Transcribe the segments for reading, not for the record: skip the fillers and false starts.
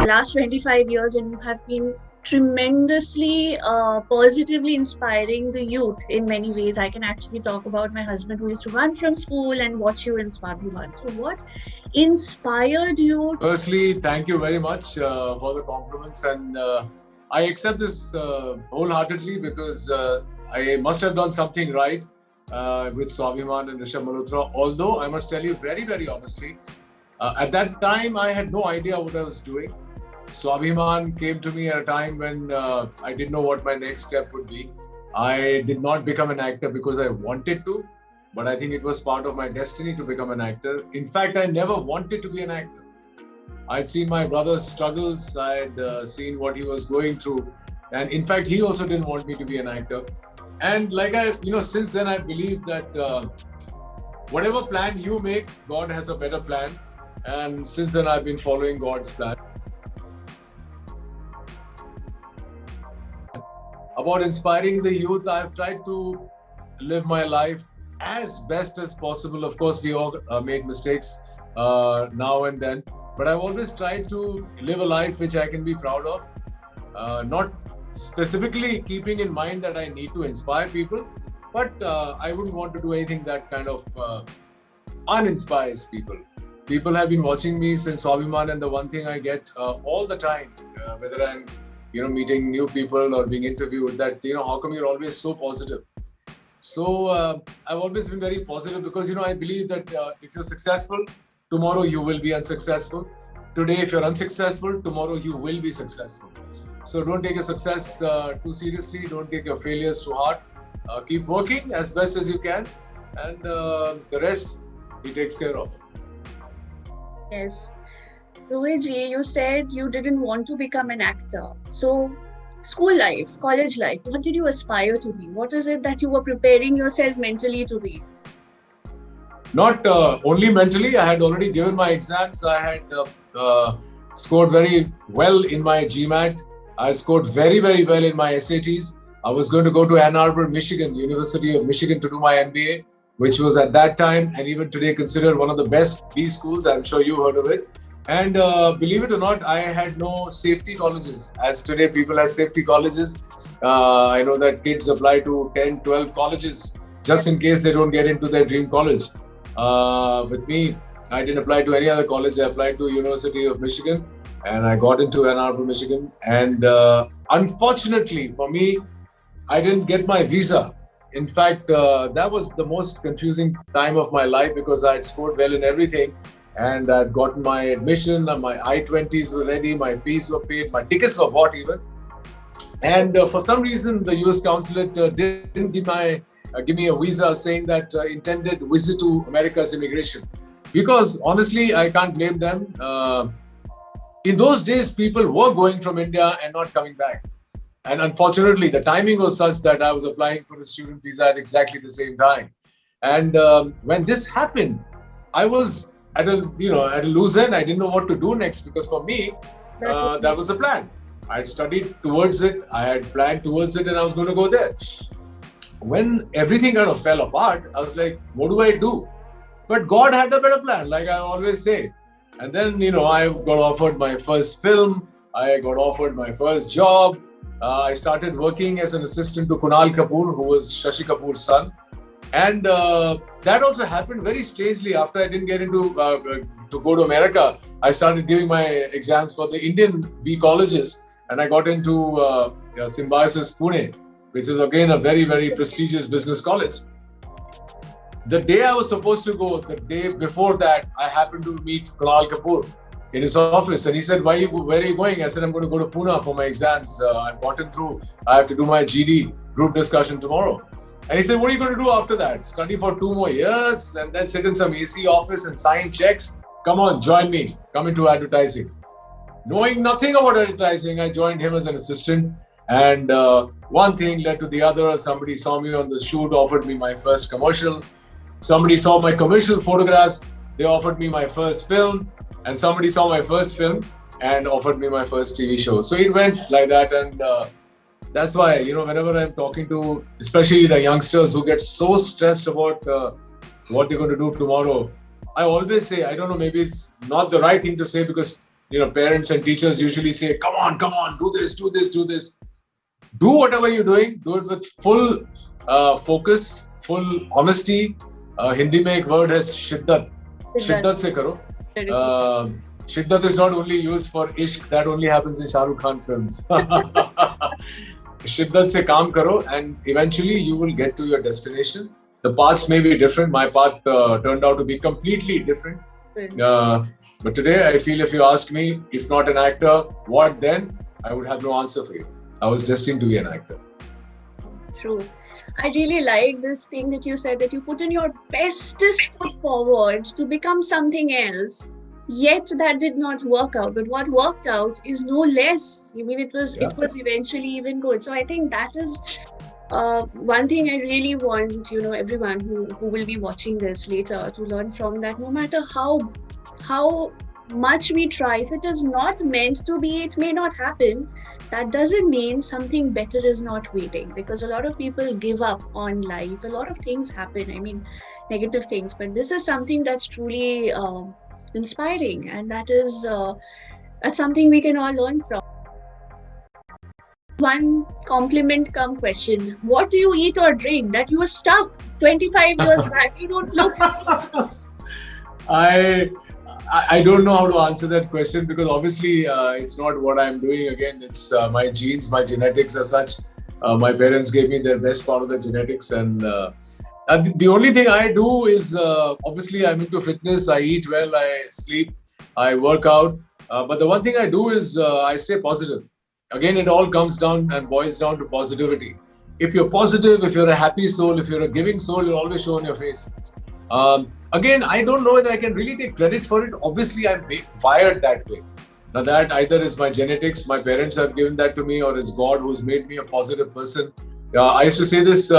last 25 years, and you have been tremendously positively inspiring the youth in many ways. I can actually talk about my husband who used to run from school and watch you in Swabhiman. So what inspired you? Firstly, thank you very much for the compliments, and I accept this wholeheartedly because I must have done something right with Swabhiman and Rishabh Malhotra. Although I must tell you very, very honestly, at that time I had no idea what I was doing. Swabhiman came to me at a time when I didn't know what my next step would be. I did not become an actor because I wanted to, but I think it was part of my destiny to become an actor. In fact, I never wanted to be an actor. I'd seen my brother's struggles, I'd seen what he was going through, and in fact, he also didn't want me to be an actor. And since then, I believe that whatever plan you make, God has a better plan. And since then, I've been following God's plan. About inspiring the youth, I've tried to live my life as best as possible. Of course, we all made mistakes now and then, but I've always tried to live a life which I can be proud of, not specifically keeping in mind that I need to inspire people, but I wouldn't want to do anything that kind of uninspires people. People have been watching me since Swabhiman, and the one thing I get all the time, whether I'm meeting new people or being interviewed, that how come you're always so positive? So I've always been very positive because I believe that if you're successful, tomorrow you will be unsuccessful. Today, if you're unsuccessful, tomorrow you will be successful. So don't take your success too seriously. Don't take your failures to heart. Keep working as best as you can, and the rest he takes care of. Yes. Rohitji, you said you didn't want to become an actor. So, school life, college life, what did you aspire to be? What is it that you were preparing yourself mentally to be? Not only mentally, I had already given my exams. I had scored very well in my GMAT. I scored very, very well in my SATs. I was going to go to Ann Arbor, Michigan, University of Michigan, to do my MBA, which was at that time and even today considered one of the best B schools. I'm sure you've heard of it. And believe it or not, I had no safety colleges. As today people have safety colleges. I know that kids apply to 10, 12 colleges just in case they don't get into their dream college. With me, I didn't apply to any other college. I applied to University of Michigan and I got into Ann Arbor, Michigan. And unfortunately for me, I didn't get my visa. In fact, that was the most confusing time of my life because I had scored well in everything. And I'd gotten my admission, my I-20s were ready, my fees were paid, my tickets were bought even. And for some reason, the US consulate didn't give me a visa saying that intended visit to America's immigration. Because honestly, I can't blame them. In those days, people were going from India and not coming back. And unfortunately, the timing was such that I was applying for a student visa at exactly the same time. And when this happened, I was at a loose end. I didn't know what to do next because for me, that was the plan. I had studied towards it, I had planned towards it, and I was going to go there. When everything kind of fell apart, I was like, what do I do? But God had a better plan, like I always say. And then, I got offered my first film. I got offered my first job. I started working as an assistant to Kunal Kapoor, who was Shashi Kapoor's son. And that also happened very strangely. After I didn't get into to go to America, I started giving my exams for the Indian B colleges, and I got into Symbiosis Pune, which is again a very, very prestigious business college. The day I was supposed to go, the day before that, I happened to meet Kunal Kapoor in his office, and he said, where are you going? I said, I'm going to go to Pune for my exams. I've gotten through. I have to do my GD group discussion tomorrow. And he said, what are you going to do after that? Study for 2 more years and then sit in some AC office and sign checks? Come on, join me. Come into advertising. Knowing nothing about advertising, I joined him as an assistant. And one thing led to the other. Somebody saw me on the shoot, offered me my first commercial. Somebody saw my commercial photographs. They offered me my first film. And somebody saw my first film and offered me my first TV show. So it went like that. And that's why, whenever I'm talking to, especially the youngsters who get so stressed about what they're going to do tomorrow, I always say, I don't know, maybe it's not the right thing to say because, parents and teachers usually say, come on, do this, do this, do this. Do whatever you're doing, do it with full focus, full honesty. Hindi mein ek word has shiddat. Shiddat se karo. Shiddat is not only used for ishq, that only happens in Shah Rukh Khan films. Shiddat se kaam karo, and eventually you will get to your destination. The paths may be different. My path turned out to be completely different. But today, I feel if you ask me, if not an actor, what then? I would have no answer for you. I was destined to be an actor. True. I really like this thing that you said, that you put in your bestest foot forward to become something else. Yet that did not work out. But what worked out is no less. I mean, it was eventually even good. So I think that is one thing I really want, everyone who will be watching this later to learn from, that no matter how much we try, if it is not meant to be, it may not happen. That doesn't mean something better is not waiting, because a lot of people give up on life. A lot of things happen, I mean, negative things, but this is something that's truly inspiring, and that's something we can all learn from. One compliment come question: what do you eat or drink that you were stuck 25 years back? You don't look. I don't know how to answer that question, because obviously it's not what I'm doing. Again, it's my genes, my genetics are such. My parents gave me their best part of the genetics, and the only thing I do is obviously I'm into fitness. I eat well, I sleep, I work out. But the one thing I do is I stay positive. Again, it all comes down and boils down to positivity. If you're positive, if you're a happy soul, if you're a giving soul, you'll always show on your face. Again, I don't know whether I can really take credit for it. Obviously, I'm wired that way. Now that either is my genetics, my parents have given that to me, or is God who's made me a positive person. I used to say this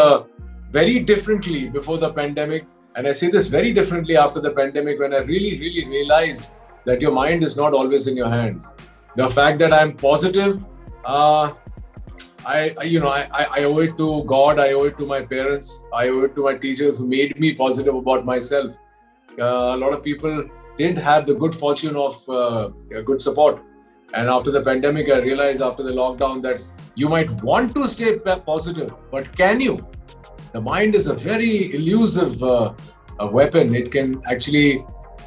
very differently before the pandemic, and I say this very differently after the pandemic, when I really, really realized that your mind is not always in your hand. The fact that I'm positive, I owe it to God, I owe it to my parents, I owe it to my teachers who made me positive about myself. A lot of people didn't have the good fortune of good support. And after the pandemic, I realized after the lockdown that you might want to stay positive, but can you? The mind is a very elusive weapon. It can actually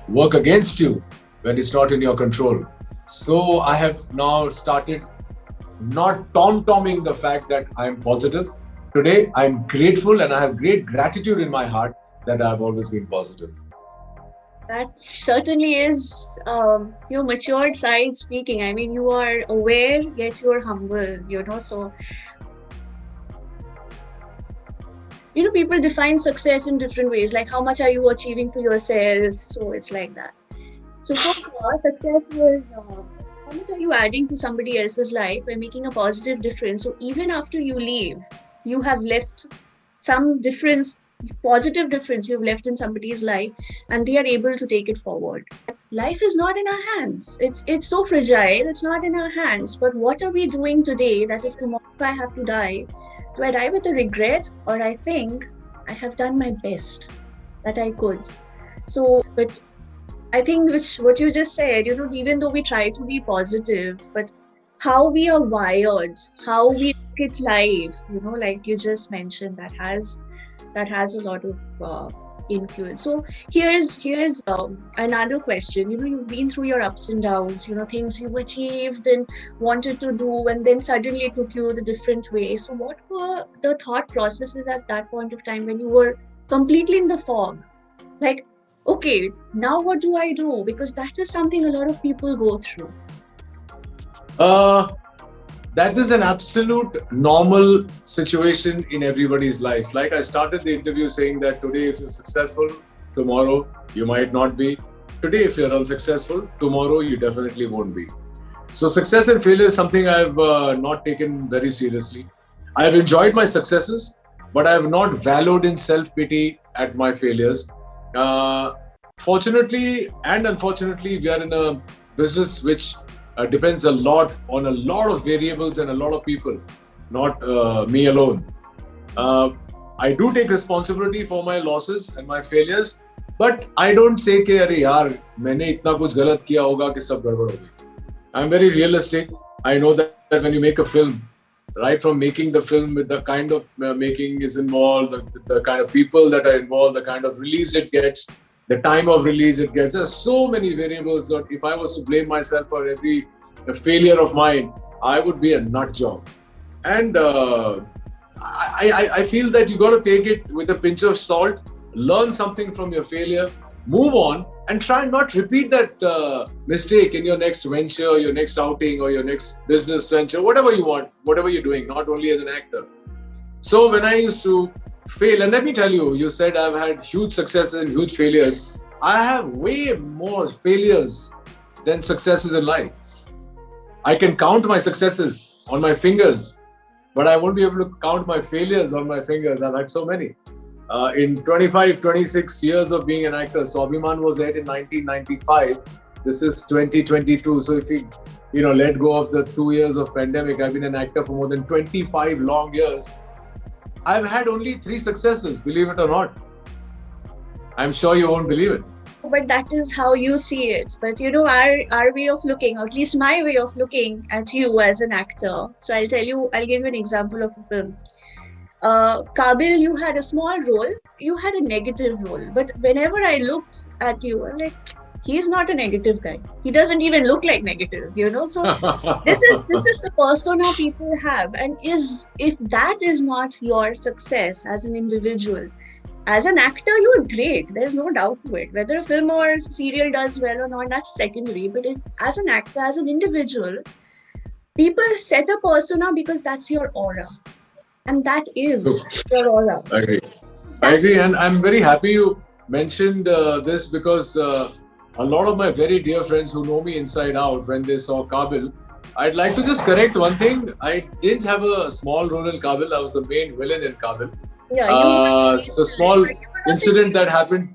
work against you when it's not in your control. So I have now started not tom-tomming the fact that I'm positive. Today, I'm grateful, and I have great gratitude in my heart that I've always been positive. That certainly is your matured side speaking. I mean, you are aware, yet you're humble, so. People define success in different ways, like how much are you achieving for yourself? So it's like that. So for us, success was how much are you adding to somebody else's life by making a positive difference? So even after you leave, you have left some difference, positive difference you've left in somebody's life, and they are able to take it forward. Life is not in our hands. It's so fragile. It's not in our hands. But what are we doing today that if tomorrow I have to die, do I die with a regret, or I think I have done my best that I could? So, but I think what you just said, even though we try to be positive, but how we are wired, how we look at life, like you just mentioned, that has a lot of influence. So here's another question. You've been through your ups and downs, things you've achieved and wanted to do, and then suddenly it took you the different way. So what were the thought processes at that point of time when you were completely in the fog? Like, okay, now what do I do? Because that is something a lot of people go through. That is an absolute normal situation in everybody's life. Like I started the interview saying that today, if you're successful, tomorrow you might not be. Today, if you're unsuccessful, tomorrow you definitely won't be. So success and failure is something I've not taken very seriously. I've enjoyed my successes, but I have not wallowed in self-pity at my failures. Fortunately and unfortunately, we are in a business which depends a lot on a lot of variables and a lot of people, not me alone. I do take responsibility for my losses and my failures, but I don't say कि अरे यार मैंने इतना कुछ गलत किया होगा कि सब गड़बड़ हो गई. I'm very realistic. I know that when you make a film, right from making the film with the kind of making is involved, the kind of people that are involved, the kind of release it gets, the time of release it gets. There's so many variables that if I was to blame myself for every failure of mine, I would be a nut job. And I feel that you got to take it with a pinch of salt, learn something from your failure, move on, and try not repeat that mistake in your next venture, your next outing, or your next business venture, whatever you want, whatever you're doing, not only as an actor. So when I used to fail, and let me tell you, you said I've had huge successes and huge failures. I have way more failures than successes in life. I can count my successes on my fingers, but I won't be able to count my failures on my fingers. I've had so many. In 25, 26 years of being an actor, Swabhiman was aired in 1995. This is 2022. So if you let go of the 2 years of pandemic, I've been an actor for more than 25 long years. I've had only 3 successes, believe it or not. I'm sure you won't believe it. But that is how you see it. But our way of looking, or at least my way of looking at you as an actor. So I'll give you an example of a film. Kabil, you had a small role, you had a negative role. But whenever I looked at you, I'm like, he's not a negative guy. He doesn't even look like negative, So this is the persona people have. And if that is not your success as an individual, as an actor, you're great. There's no doubt to it. Whether a film or serial does well or not, that's secondary. But as an actor, as an individual, people set a persona because that's your aura. And that is your aura. I agree. And I'm very happy you mentioned this because a lot of my very dear friends who know me inside out, when they saw Kabil, I'd like to just correct one thing. I didn't have a small role in Kabil. I was the main villain in Kabil. Yeah, so small incident that happened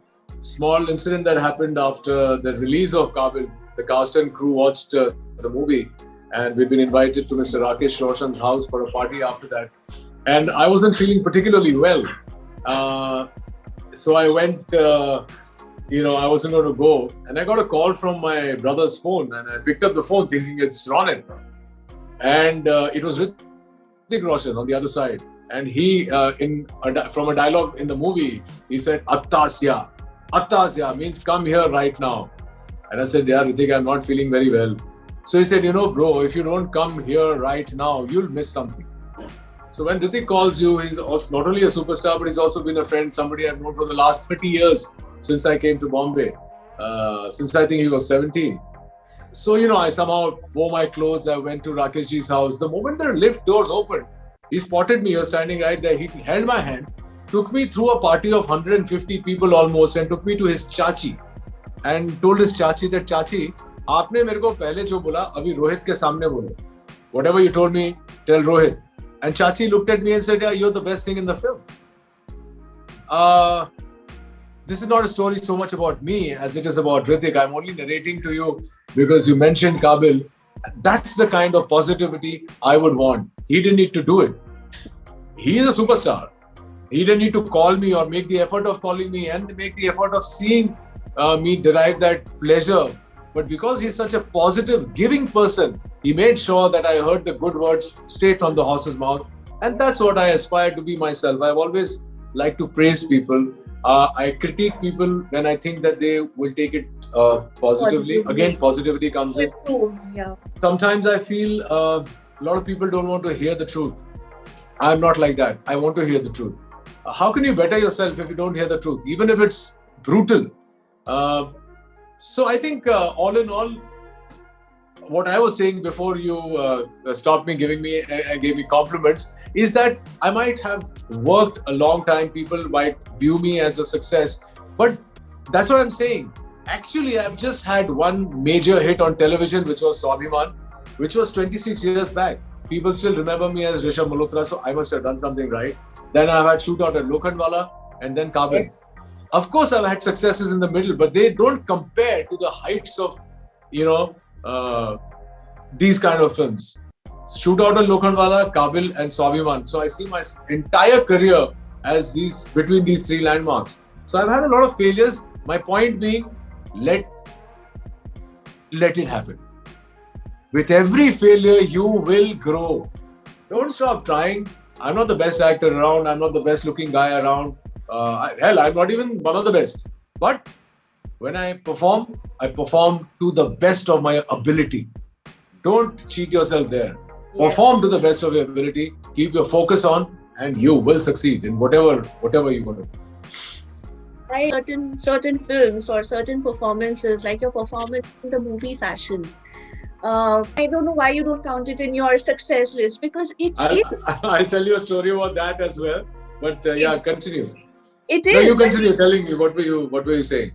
after the release of Kabil. The cast and crew watched the movie, and we've been invited to Mr. Rakesh Roshan's house for a party after that. And I wasn't feeling particularly well. So I went, I wasn't going to go. And I got a call from my brother's phone, and I picked up the phone thinking it's Ronit. And it was Hrithik Roshan on the other side. And he, from a dialogue in the movie, he said, Attasya. Attasya means come here right now. And I said, yeah, Hrithik, I'm not feeling very well. So he said, bro, if you don't come here right now, you'll miss something. So when Hrithik calls you, he's also not only a superstar, but he's also been a friend, somebody I've known for the last 30 years since I came to Bombay, since I think he was 17. So, I somehow wore my clothes. I went to Rakeshji's house. The moment the lift doors opened, he spotted me. He was standing right there. He held my hand, took me through a party of 150 people almost, and took me to his chachi and told his chachi that, Chachi, aapne mere ko pehle jo bola, abhi Rohit ke samne bolo. Whatever you told me, tell Rohit. And Chachi looked at me and said, yeah, you're the best thing in the film. This is not a story so much about me as it is about Hrithik. I'm only narrating to you because you mentioned Kabil. That's the kind of positivity I would want. He didn't need to do it. He is a superstar. He didn't need to call me or make the effort of calling me and make the effort of seeing me derive that pleasure. But because he's such a positive, giving person, he made sure that I heard the good words straight from the horse's mouth. And that's what I aspire to be myself. I've always liked to praise people. I critique people when I think that they will take it positively. Again, positivity comes in. Yeah. Sometimes I feel a lot of people don't want to hear the truth. I'm not like that. I want to hear the truth. How can you better yourself if you don't hear the truth, even if it's brutal? So I think all in all, what I was saying before you stopped me, gave me compliments, is that I might have worked a long time. People might view me as a success, but that's what I'm saying. Actually, I've just had one major hit on television, which was Swabhiman, which was 26 years back. People still remember me as Rishabh Malhotra, so I must have done something right. Then I've had Shootout at Lokhandwala, and then Kabil. Yes. Of course, I've had successes in the middle, but they don't compare to the heights of, these kind of films. Shootout at Lokhandwala, Kabil, and Swabhiman. So I see my entire career as between these 3 landmarks. So I've had a lot of failures. My point being, let it happen. With every failure, you will grow. Don't stop trying. I'm not the best actor around. I'm not the best looking guy around. Hell, I'm not even one of the best. But when I perform to the best of my ability. Don't cheat yourself there. Yeah. Perform to the best of your ability. Keep your focus on, and you will succeed in whatever you're going to do. Like certain films or certain performances, like your performance in the movie fashion. I don't know why you don't count it in your success list, because I'll tell you a story about that as well. But yeah, continue. It is. No, you continue telling me what were you saying?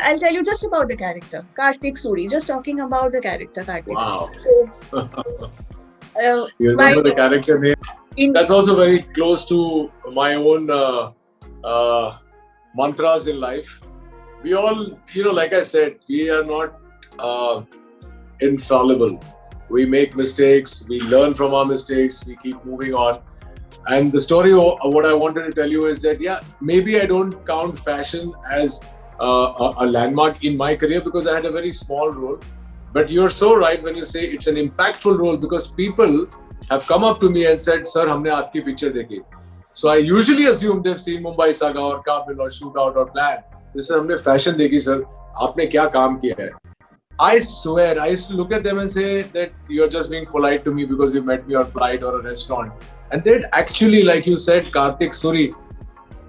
I'll tell you just about the character, Kartik Suri. Just talking about the character, Kartik. Wow. So, you remember the character name? That's also very close to my own mantras in life. We all, like I said, we are not infallible. We make mistakes. We learn from our mistakes. We keep moving on. And the story, what I wanted to tell you is that, yeah, maybe I don't count fashion as a landmark in my career because I had a very small role. But you're so right when you say it's an impactful role, because people have come up to me and said, "Sir, हमने आपकी picture देखी." So I usually assume they've seen Mumbai Saga or Kabil or Shootout or Plan. They said, "हमने fashion देखी, sir. आपने क्या काम किया है?" I swear, I used to look at them and say that you're just being polite to me because you met me on flight or a restaurant. And they'd actually, like you said, Kartik Suri,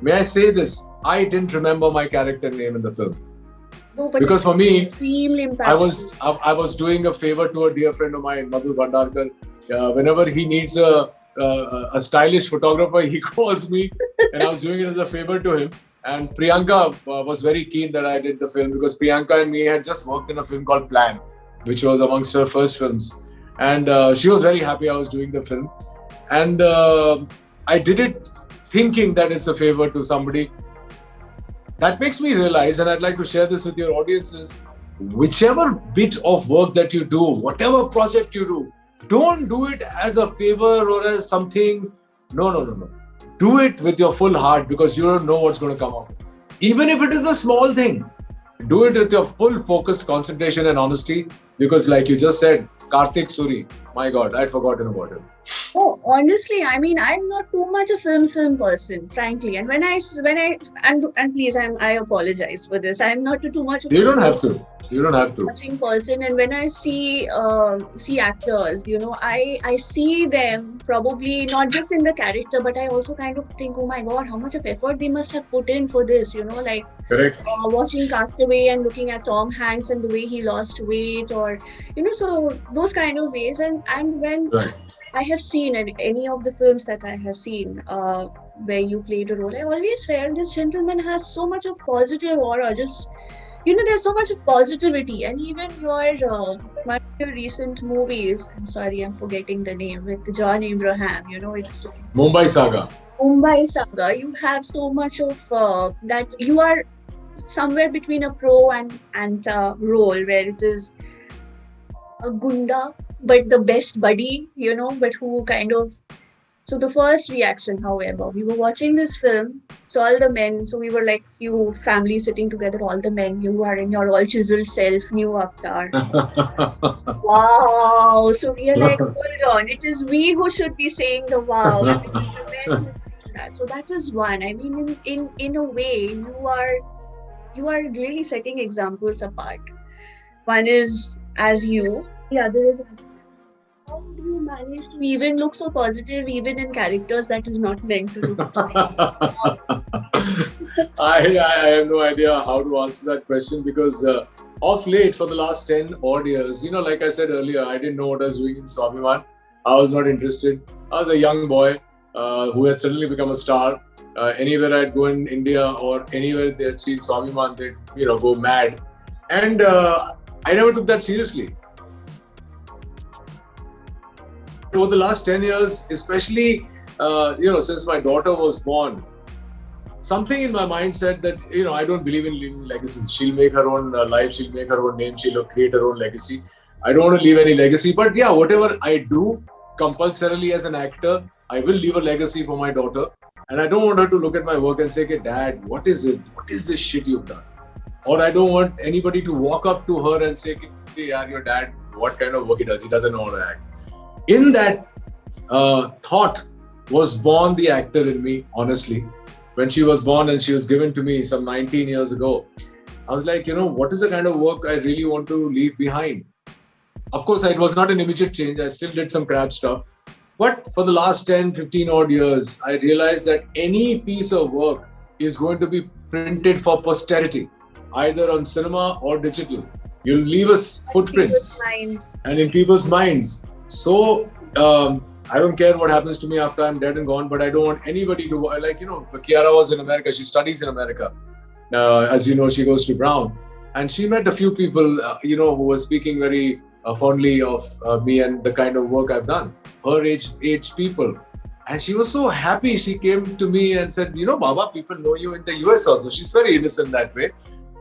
may I say this? I didn't remember my character name in the film. No, because for me, I was doing a favor to a dear friend of mine, Madhu Bhandarkar. Whenever he needs a stylish photographer, he calls me, and I was doing it as a favor to him. And Priyanka was very keen that I did the film because Priyanka and me had just worked in a film called Plan, which was amongst her first films. And she was very happy I was doing the film. And I did it thinking that it's a favor to somebody. That makes me realize, and I'd like to share this with your audiences, whichever bit of work that you do, whatever project you do, don't do it as a favor or as something. No. Do it with your full heart, because you don't know what's going to come out. Even if it is a small thing, do it with your full focus, concentration and honesty, because like you just said, Kartik Suri, my God, I'd forgotten about him. Oh, honestly, I mean, I'm not too much a film person, frankly. And when I please, I apologize for this. I'm not too much. You don't have to. Watching person, and when I see actors, I see them probably not just in the character, but I also kind of think, oh my God, how much of effort they must have put in for this. Like correct. Watching Castaway and looking at Tom Hanks and the way he lost weight, or so those kind of ways. And when right. I have seen any of the films that I have seen where you played a role, I always felt this gentleman has so much of positive aura. Just, there's so much of positivity. And even one of your recent movies, I'm sorry, I'm forgetting the name, with John Abraham, it's Mumbai Saga. You have so much of that. You are somewhere between a pro and role, where it is a gunda, but the best buddy, but who kind of. So the first reaction, however, we were watching this film, so all the men, so we were like few families sitting together, all the men, you are in your all chiseled self, new avatar. Wow. So we are like, hold on, it is we who should be saying the wow. And it is the men who are saying that. So that is one. I mean, in a way, you are really setting examples apart. One is as you, the other is how do you manage to even look so positive even in characters that is not meant to do? I have no idea how to answer that question, because of late, for the last 10 odd years, like I said earlier, I didn't know what I was doing in Swabiman. I was not interested. I was a young boy who had suddenly become a star. Anywhere I'd go in India or anywhere they'd see Swabiman, they'd go mad. And I never took that seriously. Over the last 10 years, especially, since my daughter was born, something in my mind said that, I don't believe in leaving legacies. She'll make her own life, she'll make her own name, she'll create her own legacy. I don't want to leave any legacy, but yeah, whatever I do compulsorily as an actor, I will leave a legacy for my daughter. And I don't want her to look at my work and say, "Okay, Dad, what is it? What is this shit you've done?" Or I don't want anybody to walk up to her and say, "Hey, your dad what kind of work he does. He doesn't know how to act. In that thought was born the actor in me, honestly. When she was born and she was given to me some 19 years ago, I was like, what is the kind of work I really want to leave behind? Of course, it was not an immediate change. I still did some crap stuff. But for the last 10, 15 odd years, I realized that any piece of work is going to be printed for posterity, either on cinema or digital. You'll leave a footprint and in people's minds. So I don't care what happens to me after I'm dead and gone, but I don't want anybody to, Kiara was in America. She studies in America. As you know, she goes to Brown. And she met a few people, who were speaking very fondly of me and the kind of work I've done. Her age people. And she was so happy. She came to me and said, Baba, people know you in the US also. She's very innocent that way.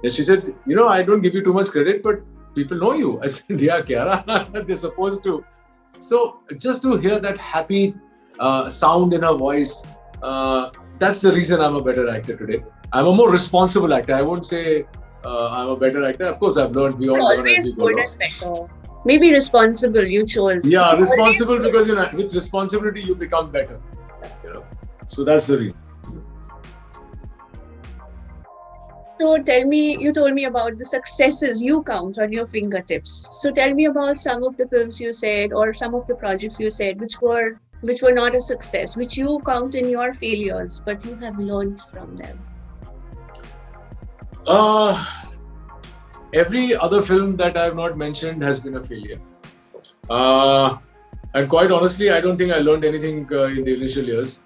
And she said, I don't give you too much credit, but people know you. I said, yeah, Kiara, they're supposed to. So just to hear that happy sound in her voice, that's the reason I'm a better actor today. I'm a more responsible actor. I won't say I'm a better actor. Of course, I've learned. We all learn as we go. Maybe responsible, you chose. Yeah, responsible because with responsibility you become better. So that's the reason. So tell me, you told me about the successes you count on your fingertips. So tell me about some of the films you said or some of the projects you said which were not a success, which you count in your failures, but you have learned from them. Every other film that I have not mentioned has been a failure. And quite honestly, I don't think I learned anything in the initial years.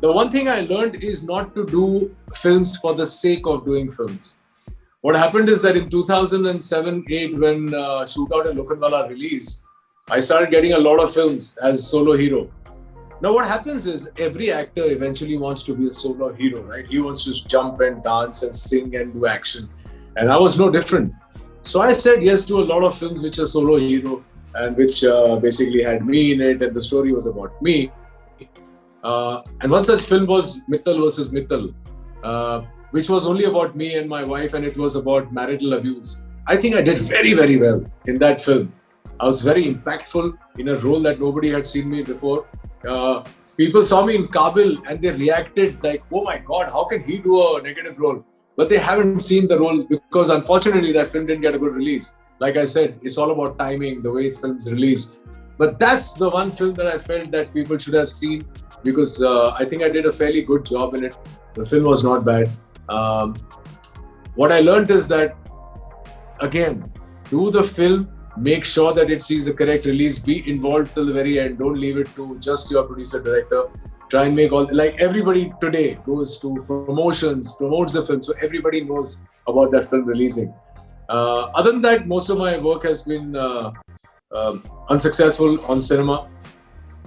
The one thing I learned is not to do films for the sake of doing films. What happened is that in 2007-8, when Shootout and Lokhandwala released, I started getting a lot of films as solo hero. Now what happens is every actor eventually wants to be a solo hero, right? He wants to jump and dance and sing and do action. And I was no different. So I said yes to a lot of films which are solo hero and which basically had me in it and the story was about me. And one such film was Mittal versus Mittal, which was only about me and my wife, and it was about marital abuse. I think I did very, very well in that film. I was very impactful in a role that nobody had seen me before. People saw me in Kabul and they reacted like, oh my God, how can he do a negative role? But they haven't seen the role because unfortunately that film didn't get a good release. Like I said, it's all about timing, the way films release. But that's the one film that I felt that people should have seen because I think I did a fairly good job in it. The film was not bad. What I learned is that, again, do the film, make sure that it sees the correct release, be involved till the very end. Don't leave it to just your producer, director. Try and make like everybody today goes to promotions, promotes the film. So everybody knows about that film releasing. Other than that, most of my work has been unsuccessful on cinema.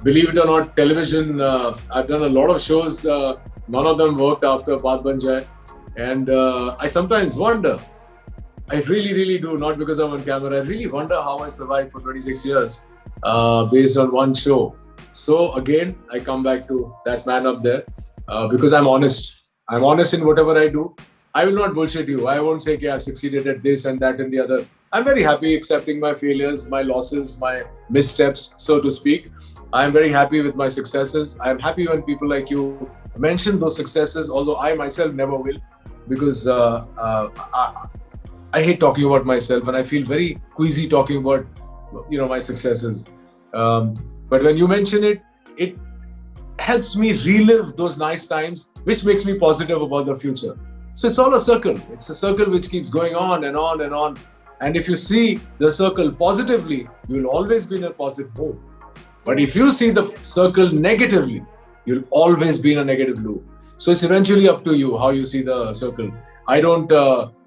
Believe it or not, television, I've done a lot of shows. None of them worked after Baat Ban Jaye. And I sometimes wonder, I really, really do, not because I'm on camera, I really wonder how I survived for 26 years based on one show. So again, I come back to that man up there because I'm honest. I'm honest in whatever I do. I will not bullshit you. I won't say, okay, I've succeeded at this and that and the other. I'm very happy accepting my failures, my losses, my missteps, so to speak. I'm very happy with my successes. I'm happy when people like you mention those successes, although I myself never will, because I hate talking about myself and I feel very queasy talking about, my successes. But when you mention it, it helps me relive those nice times, which makes me positive about the future. So it's all a circle. It's a circle which keeps going on and on and on. And if you see the circle positively, you'll always be in a positive mood. But if you see the circle negatively, you'll always be in a negative loop. So it's eventually up to you how you see the circle. I don't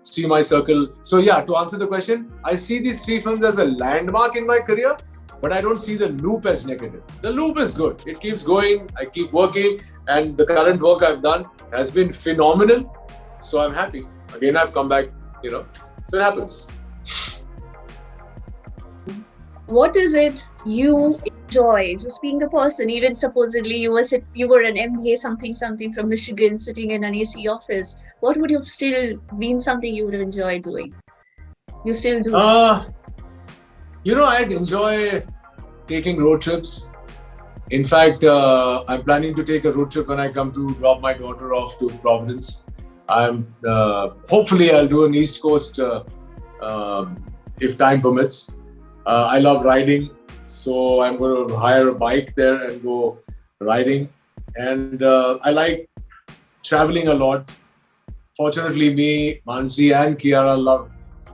see my circle. So yeah, to answer the question, I see these 3 films as a landmark in my career, but I don't see the loop as negative. The loop is good. It keeps going. I keep working. And the current work I've done has been phenomenal. So I'm happy. Again, I've come back, so it happens. What is it you enjoy? Just being the person, even supposedly you were an MBA something from Michigan sitting in an AC office. What would have still been something you would have enjoyed doing? You still do? I'd enjoy taking road trips. In fact, I'm planning to take a road trip when I come to drop my daughter off to Providence. I'm hopefully I'll do an East Coast if time permits. I love riding, so I'm going to hire a bike there and go riding. And I like traveling a lot. Fortunately, me, Mansi, and Kiara love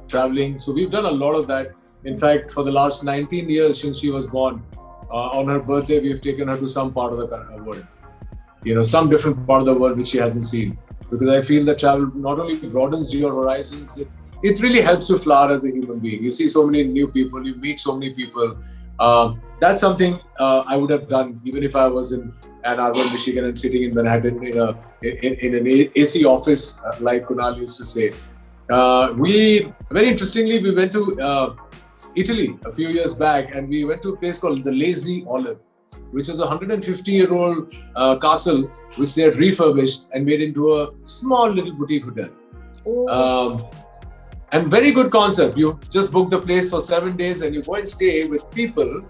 traveling, so we've done a lot of that. In fact, for the last 19 years since she was born, on her birthday, we've taken her to some part of the world. Some different part of the world which she hasn't seen. Because I feel that travel not only broadens your horizons, it really helps you flower as a human being. You see so many new people, you meet so many people. That's something I would have done even if I was in Ann Arbor, Michigan, and sitting in Manhattan in an AC office, like Kunal used to say. We very interestingly we went to Italy a few years back, and we went to a place called the Lazy Olive, which is a 150-year-old castle which they had refurbished and made into a small little boutique hotel. And very good concept. You just book the place for 7 days and you go and stay with people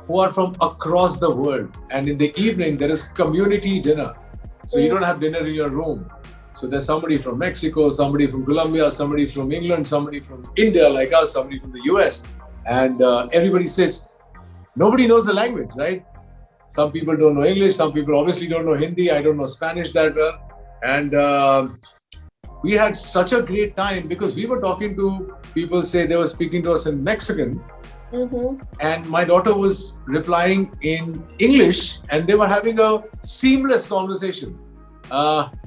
who are from across the world. And in the evening, there is community dinner. So you don't have dinner in your room. So there's somebody from Mexico, somebody from Colombia, somebody from England, somebody from India like us, somebody from the US. And everybody sits. Nobody knows the language, right? Some people don't know English. Some people obviously don't know Hindi. I don't know Spanish that well. And we had such a great time because we were talking to people, say they were speaking to us in Mexican. Mm-hmm. And my daughter was replying in English and they were having a seamless conversation.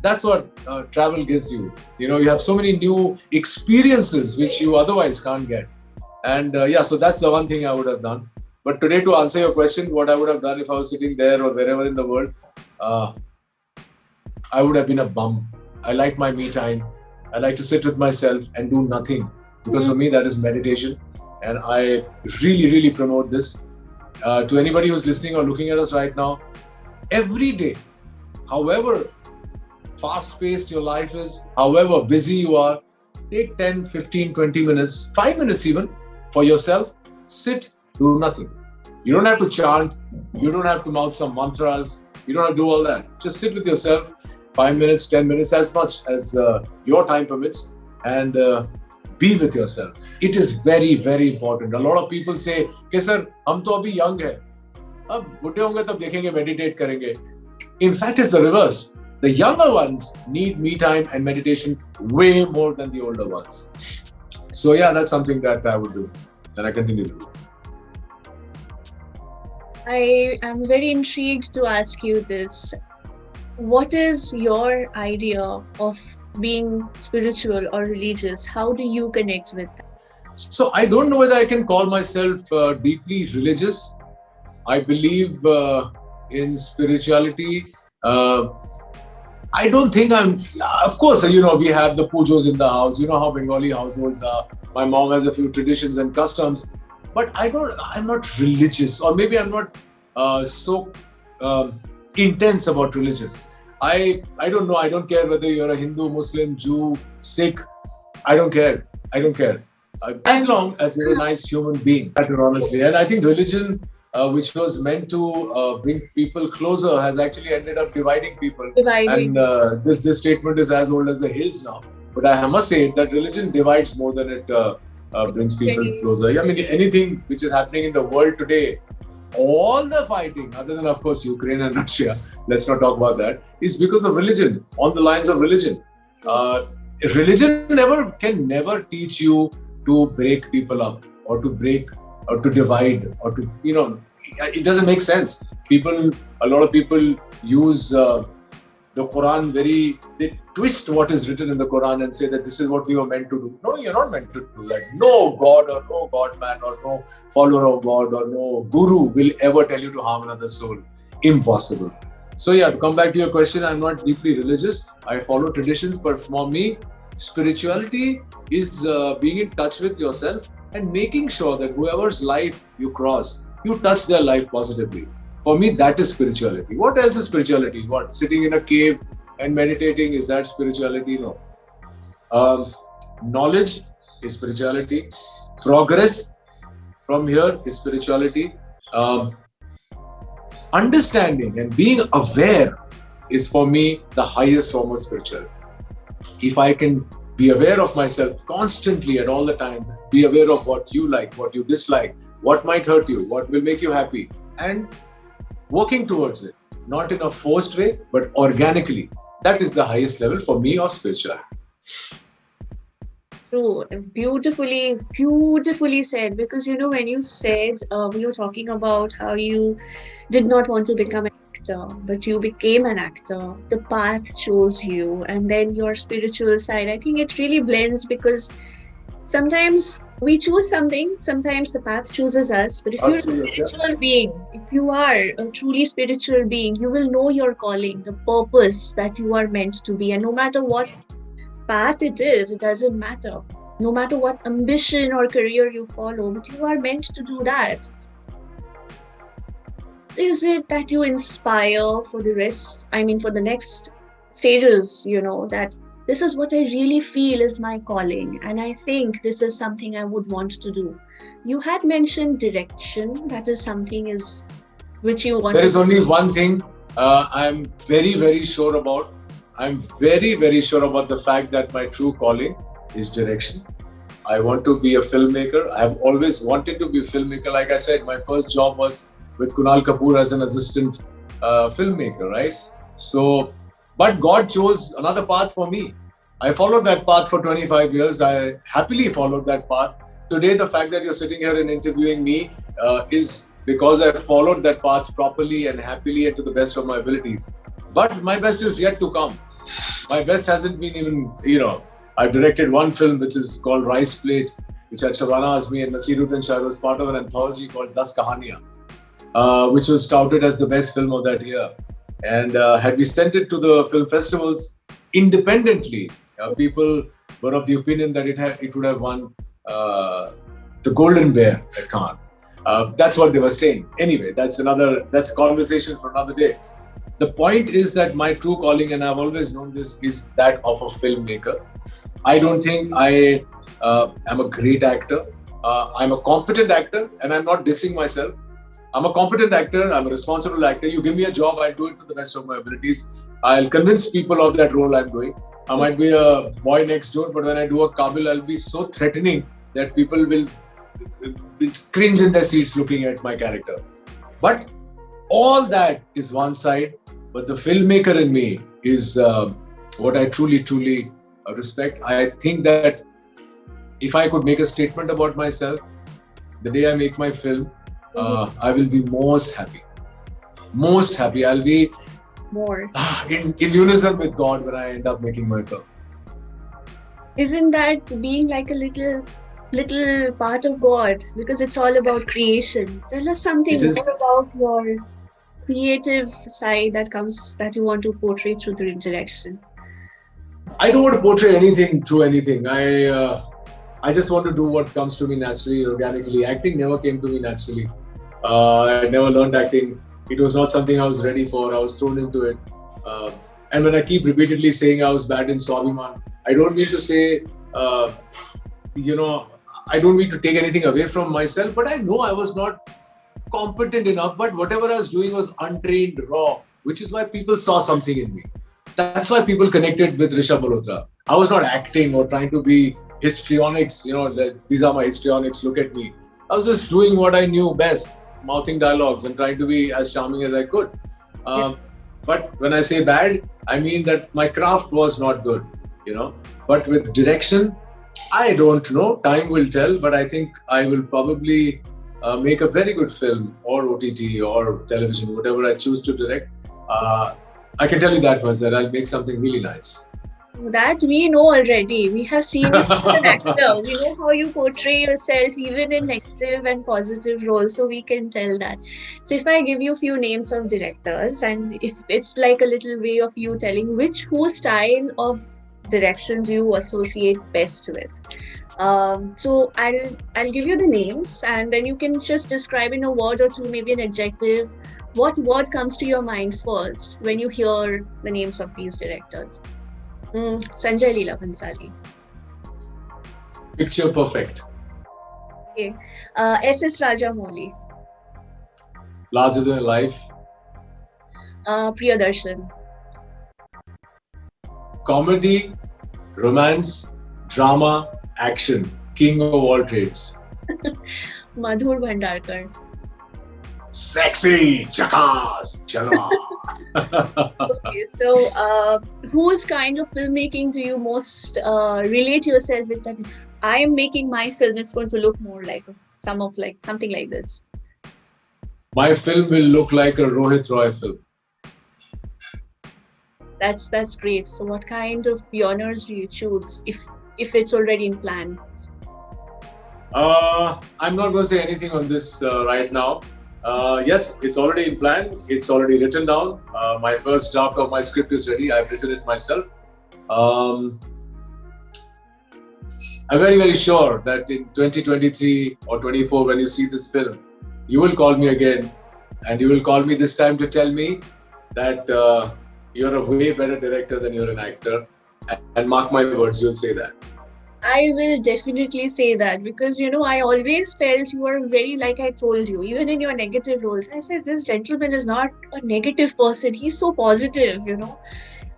That's what travel gives you. You have so many new experiences which you otherwise can't get. And so that's the one thing I would have done. But today, to answer your question, what I would have done if I was sitting there or wherever in the world, I would have been a bum. I like my me time. I like to sit with myself and do nothing. Because for me, that is meditation. And I really, really promote this. To anybody who's listening or looking at us right now, every day, however fast-paced your life is, however busy you are, take 10, 15, 20 minutes, 5 minutes even, for yourself. Sit, do nothing. You don't have to chant. You don't have to mouth some mantras. You don't have to do all that. Just sit with yourself, 5 minutes, 10 minutes, as much as your time permits, and be with yourself. It is very, very important. A lot of people say, "Okay, sir, हम तो अभी young हैं. अब बुढ़े होंगे तब देखेंगे, meditate करेंगे." In fact, it's the reverse. The younger ones need me time and meditation way more than the older ones. So yeah, that's something that I would do, and I continue to do. I am very intrigued to ask you this. What is your idea of being spiritual or religious? How do you connect with that? So I don't know whether I can call myself deeply religious. I believe in spirituality. I don't think I'm, of course, we have the pujos in the house. You know how Bengali households are. My mom has a few traditions and customs, but I'm not religious, or maybe I'm not so intense about religion. I don't know. I don't care whether you're a Hindu, Muslim, Jew, Sikh. I don't care. As long as you're a nice human being, honestly. And I think religion, which was meant to bring people closer, has actually ended up dividing people. And this statement is as old as the hills now. But I must say that religion divides more than it brings people closer. I mean, anything which is happening in the world today, all the fighting, other than, of course, Ukraine and Russia, let's not talk about that, is because of religion, on the lines of religion. Religion can never teach you to break people up or to break or to divide or to, it doesn't make sense. A lot of people use the Quran they twist what is written in the Quran and say that this is what we were meant to do. No, you're not meant to do that. No God or no God man or no follower of God or no guru will ever tell you to harm another soul. Impossible. So yeah, to come back to your question, I'm not deeply religious. I follow traditions, but for me, spirituality is being in touch with yourself and making sure that whoever's life you cross, you touch their life positively. For me, that is spirituality. What else is spirituality? What? Sitting in a cave and meditating, is that spirituality? No. Knowledge is spirituality. Progress from here is spirituality. Um, Understanding and being aware is for me the highest form of spirituality. If I can be aware of myself constantly at all the time, be aware of what you like, what you dislike, what might hurt you, what will make you happy, and working towards it, not in a forced way, but organically. That is the highest level for me of spirituality. True, beautifully said. Because when you said we were talking about how you did not want to become an actor, but you became an actor. The path chose you, and then your spiritual side. I think it really blends because sometimes we choose something, sometimes the path chooses us. But if you're a spiritual being, if you are a truly spiritual being, you will know your calling, the purpose that you are meant to be, and no matter what path it is, it doesn't matter. No matter what ambition or career you follow, but you are meant to do that. Is it that you inspire for the rest? I mean, for the next stages, that this is what I really feel is my calling, and I think this is something I would want to do. You had mentioned direction. That is something is which you want. There is only one thing I'm very, very sure about. I'm very, very sure about the fact that my true calling is direction. I want to be a filmmaker. I have always wanted to be a filmmaker. Like I said, my first job was with Kunal Kapoor as an assistant filmmaker, right? So, but God chose another path for me. I followed that path for 25 years. I happily followed that path. Today, the fact that you're sitting here and interviewing me is because I followed that path properly and happily and to the best of my abilities. But my best is yet to come. My best hasn't been even, I've directed one film which is called Rice Plate, which had Shabana Azmi and Nasiruddin Shah. It was part of an anthology called 10 Kahaniyan, which was touted as the best film of that year. And had we sent it to the film festivals independently, people were of the opinion that it would have won the Golden Bear at Cannes. That's what they were saying. Anyway, that's a conversation for another day. The point is that my true calling, and I've always known this, is that of a filmmaker. I don't think I am a great actor. I'm a competent actor, and I'm not dissing myself. I'm a competent actor. I'm a responsible actor. You give me a job, I'll do it to the best of my abilities. I'll convince people of that role I'm doing. I might be a boy next door, but when I do a Kabil, I'll be so threatening that people will cringe in their seats looking at my character. But all that is one side. But the filmmaker in me is what I truly, truly respect. I think that if I could make a statement about myself, the day I make my film, I will be most happy. Most happy. I'll be more in unison with God when I end up making my film. Isn't that being like a little part of God? Because it's all about creation. Tell us something more about your creative side that you want to portray through the direction. I don't want to portray anything through anything. I just want to do what comes to me naturally, organically. Acting never came to me naturally. I never learned acting. It was not something I was ready for. I was thrown into it. And when I keep repeatedly saying I was bad in Swabiman, I don't mean to say, I don't mean to take anything away from myself, but I know I was not competent enough. But whatever I was doing was untrained, raw, which is why people saw something in me. That's why people connected with Rishabh Malhotra. I was not acting or trying to be histrionics, these are my histrionics, look at me. I was just doing what I knew best, mouthing dialogues and trying to be as charming as I could. But when I say bad, I mean that my craft was not good, But with direction, I don't know. Time will tell, but I think I will probably make a very good film or OTT or television, whatever I choose to direct. I can tell you that I'll make something really nice. That we know already. We have seen you as an actor. We know how you portray yourself, even in negative and positive roles, so we can tell that. So if I give you a few names of directors, and if it's like a little way of you telling whose style of direction do you associate best with. So I'll give you the names, and then you can just describe in a word or two, maybe an adjective. What word comes to your mind first when you hear the names of these directors? Sanjay Leela Bhansali. Picture perfect. Okay. SS Rajamouli. Larger than life, Priyadarshan. comedy, romance, drama, action, king of all trades. Madhur Bhandarkar. Sexy, chakas, chala. Okay, so whose kind of filmmaking do you most relate yourself with? That if I am making my film, it's going to look more like something like this. My film will look like a Rohit Roy film. That's great. So, what kind of genres do you choose if it's already in plan? I'm not going to say anything on this right now. Yes, it's already in plan. It's already written down. My first draft of my script is ready. I've written it myself. I'm very, very sure that in 2023 or 24, when you see this film, you will call me again, and you will call me this time to tell me that you're a way better director than you're an actor. And mark my words, you'll say that. I will definitely say that because I always felt you were very, like I told you, even in your negative roles. I said this gentleman is not a negative person. He's so positive.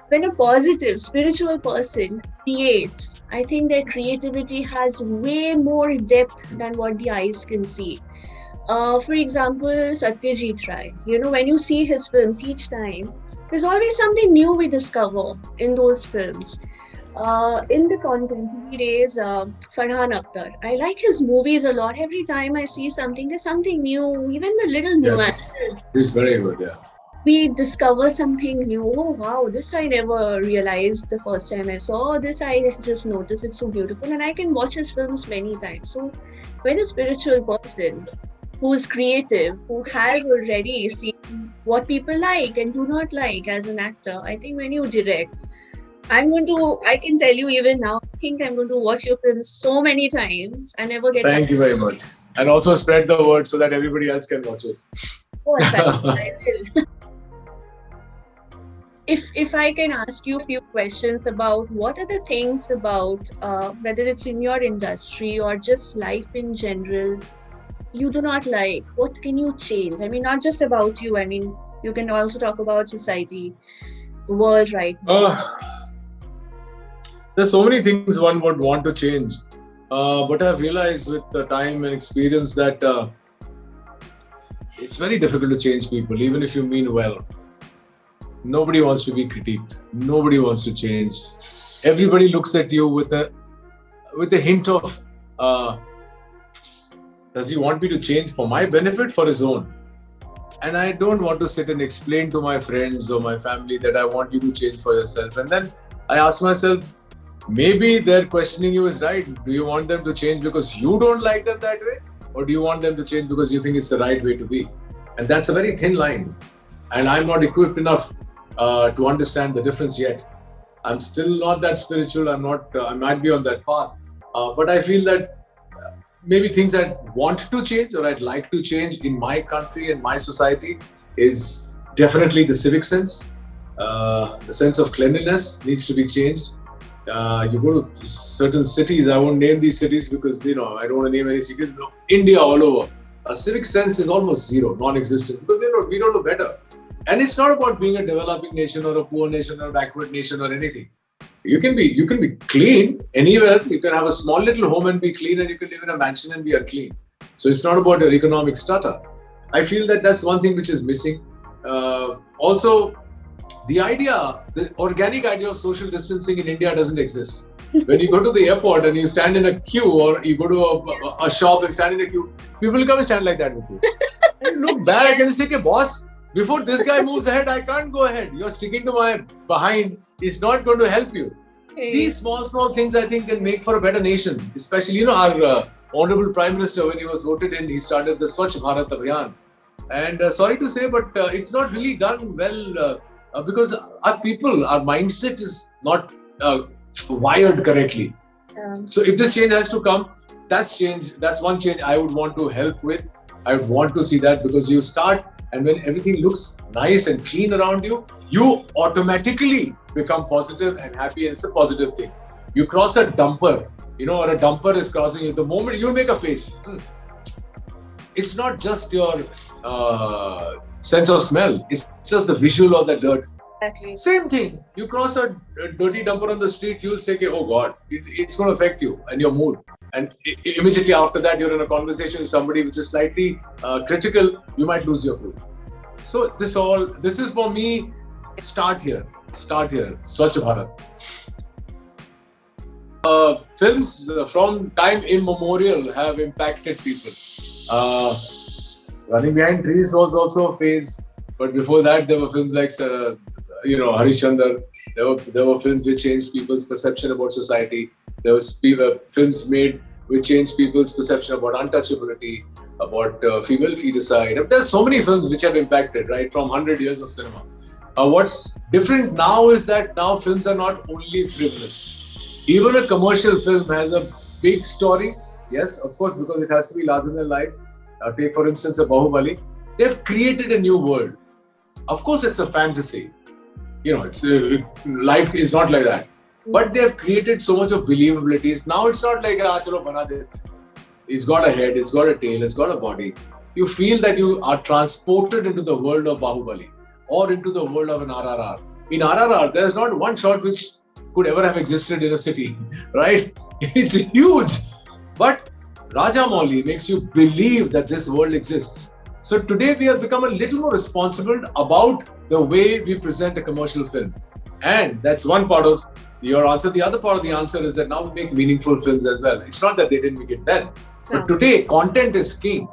When a positive, spiritual person creates, I think that creativity has way more depth than what the eyes can see. For example, Satyajit Ray. When you see his films each time, there's always something new we discover in those films. In the content, he is Farhan Akhtar. I like his movies a lot. Every time I see something, there's something new, even the little Yes, nuances. he's very good. Yeah. We discover something new. Oh, wow, this I never realized the first time I saw this. I just noticed it's so beautiful, and I can watch his films many times. So, when a spiritual person who's creative, who has already seen what people like and do not like as an actor, I think when you direct, I can tell you even now, I think I'm going to watch your films so many times. I never get Thank you very much. And also spread the word so that everybody else can watch it. Of course, I will. If I can ask you a few questions about what are the things about whether it's in your industry or just life in general you do not like, what can you change? I mean, not just about you. I mean, you can also talk about society, the world right now. There's so many things one would want to change. But I've realized with the time and experience that it's very difficult to change people, even if you mean well. Nobody wants to be critiqued. Nobody wants to change. Everybody looks at you with a hint of, does he want me to change for my benefit, for his own? And I don't want to sit and explain to my friends or my family that I want you to change for yourself. And then I ask myself, maybe their questioning you is right. Do you want them to change because you don't like them that way? Or do you want them to change because you think it's the right way to be? And that's a very thin line. And I'm not equipped enough to understand the difference yet. I'm still not that spiritual. I might be on that path. But I feel that maybe things I want to change or I'd like to change in my country and my society is definitely the civic sense. The sense of cleanliness needs to be changed. You go to certain cities, I won't name these cities because, I don't want to name any cities. India all over, a civic sense is almost zero, non-existent because we don't know better. And it's not about being a developing nation or a poor nation or a backward nation or anything. You can be clean anywhere. You can have a small little home and be clean, and you can live in a mansion and be unclean. So it's not about your economic strata. I feel that that's one thing which is missing. Also, the organic idea of social distancing in India doesn't exist. When you go to the airport and you stand in a queue, or you go to a shop and stand in a queue, people will come and stand like that with you. And you look back and you say, okay, boss, before this guy moves ahead, I can't go ahead. You're sticking to my behind. It's not going to help you. Okay. These small things, I think, can make for a better nation. Especially, our Honorable Prime Minister, when he was voted in, he started the Swachh Bharat Abhiyan. And sorry to say, but it's not really done well because our mindset is not wired correctly. So if this change has to come, that's one change I would want to help with. I would want to see that because you start, and when everything looks nice and clean around you, you automatically become positive and happy, and it's a positive thing. You cross a dumper or a dumper is crossing you, the moment you make a face, it's not just your sense of smell, it's just the visual of the dirt. Exactly. Same thing. You cross a dirty dumper on the street, you'll say, oh God, it's going to affect you and your mood. And immediately after that, you're in a conversation with somebody which is slightly critical, you might lose your cool. So this is for me, start here. Swachh Bharat. Films from time immemorial have impacted people. Running Behind Trees was also a phase, but before that there were films like Harishchandra. There were films which changed people's perception about society. There was films made which changed people's perception about untouchability, about female feticide. There's so many films which have impacted, right, from 100 years of cinema. What's different now is that now films are not only frivolous. Even a commercial film has a big story. Yes, of course, because it has to be larger than life. Take, for instance, a Bahubali. They've created a new world. Of course, it's a fantasy. Life is not like that. But they have created so much of believability. Now it's not like, chalo bana de. It's got a head, it's got a tail, it's got a body. You feel that you are transported into the world of Bahubali or into the world of an RRR. In RRR, there's not one shot which could ever have existed in a city, right? It's huge. But Rajamouli makes you believe that this world exists. So today we have become a little more responsible about the way we present a commercial film. And that's one part of your answer. The other part of the answer is that now we make meaningful films as well. It's not that they didn't make it then. But today, content is king.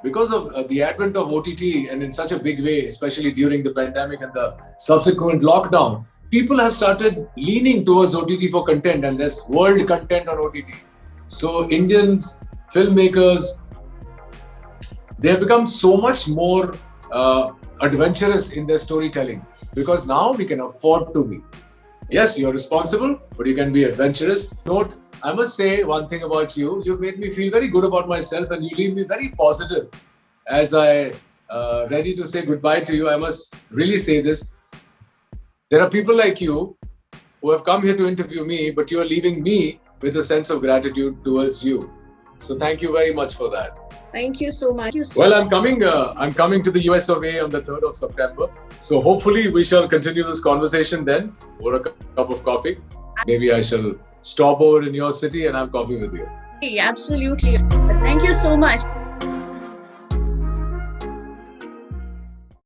Because of the advent of OTT and in such a big way, especially during the pandemic and the subsequent lockdown, people have started leaning towards OTT for content, and there's world content on OTT. So Indians, filmmakers, they have become so much more adventurous in their storytelling because now we can afford to be. Yes, you're responsible, but you can be adventurous. Note, I must say one thing about you. You've made me feel very good about myself and you leave me very positive. As I ready to say goodbye to you, I must really say this. There are people like you who have come here to interview me, but you are leaving me with a sense of gratitude towards you. So thank you very much for that. Thank you so much. Well, I'm coming to the US of A on the 3rd of September. So hopefully we shall continue this conversation then over a cup of coffee. Maybe I shall stop over in your city and have coffee with you. Absolutely. Thank you so much.